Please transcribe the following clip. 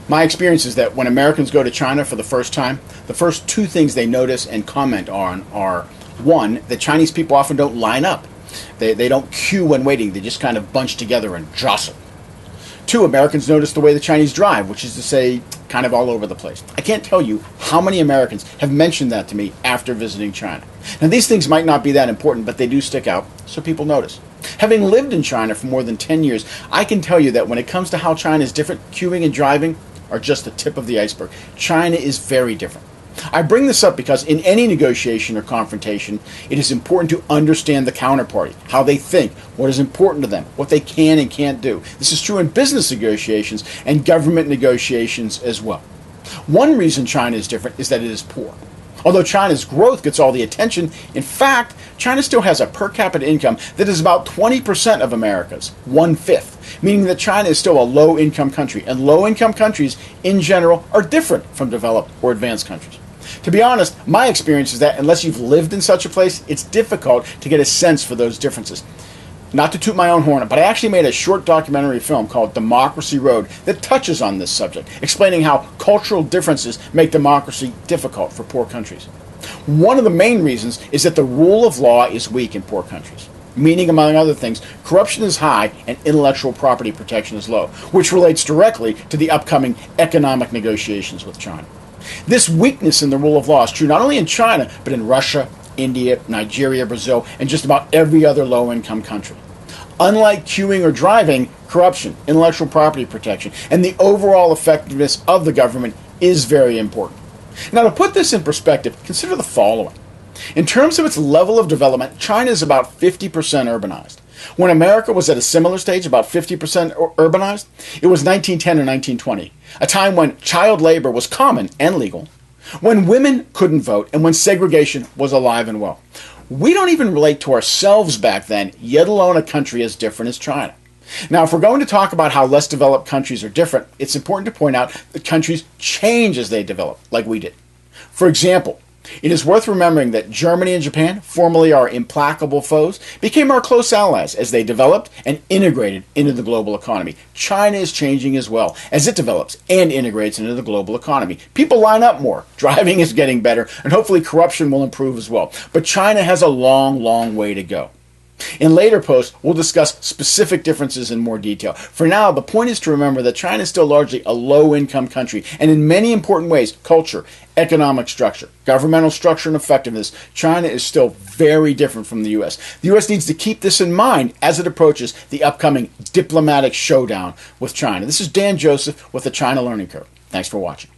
My experience is that when Americans go to China for the first time, the first two things they notice and comment on are, one, that Chinese people often don't line up. They don't queue when waiting. They just kind of bunch together and jostle. Two, Americans notice the way the Chinese drive, which is to say, kind of all over the place. I can't tell you how many Americans have mentioned that to me after visiting China. Now, these things might not be that important, but they do stick out, so people notice. Having lived in China for more than 10 years, I can tell you that when it comes to how China is different, queuing and driving are just the tip of the iceberg. China is very different. I bring this up because in any negotiation or confrontation, it is important to understand the counterparty, how they think, what is important to them, what they can and can't do. This is true in business negotiations and government negotiations as well. One reason China is different is that it is poor. Although China's growth gets all the attention, in fact, China still has a per capita income that is about 20% of America's, 1/5, meaning that China is still a low-income country, and low-income countries, in general, are different from developed or advanced countries. To be honest, my experience is that unless you've lived in such a place, it's difficult to get a sense for those differences. Not to toot my own horn, but I actually made a short documentary film called Democracy Road that touches on this subject, explaining how cultural differences make democracy difficult for poor countries. One of the main reasons is that the rule of law is weak in poor countries, meaning, among other things, corruption is high and intellectual property protection is low, which relates directly to the upcoming economic negotiations with China. This weakness in the rule of law is true not only in China, but in Russia, India, Nigeria, Brazil, and just about every other low-income country. Unlike queuing or driving, corruption, intellectual property protection, and the overall effectiveness of the government is very important. Now, to put this in perspective, consider the following. In terms of its level of development, China is about 50% urbanized. When America was at a similar stage, about 50% urbanized, it was 1910 or 1920, a time when child labor was common and legal, when women couldn't vote, and when segregation was alive and well. We don't even relate to ourselves back then, yet alone a country as different as China. Now, if we're going to talk about how less developed countries are different, it's important to point out that countries change as they develop, like we did. For example, it is worth remembering that Germany and Japan, formerly our implacable foes, became our close allies as they developed and integrated into the global economy. China is changing as well as it develops and integrates into the global economy. People line up more, driving is getting better, and hopefully corruption will improve as well. But China has a long, long way to go. In later posts, we'll discuss specific differences in more detail. For now, the point is to remember that China is still largely a low-income country, and in many important ways, culture, economic structure, governmental structure, and effectiveness, China is still very different from the U.S. The U.S. needs to keep this in mind as it approaches the upcoming diplomatic showdown with China. This is Dan Joseph with the China Learning Curve. Thanks for watching.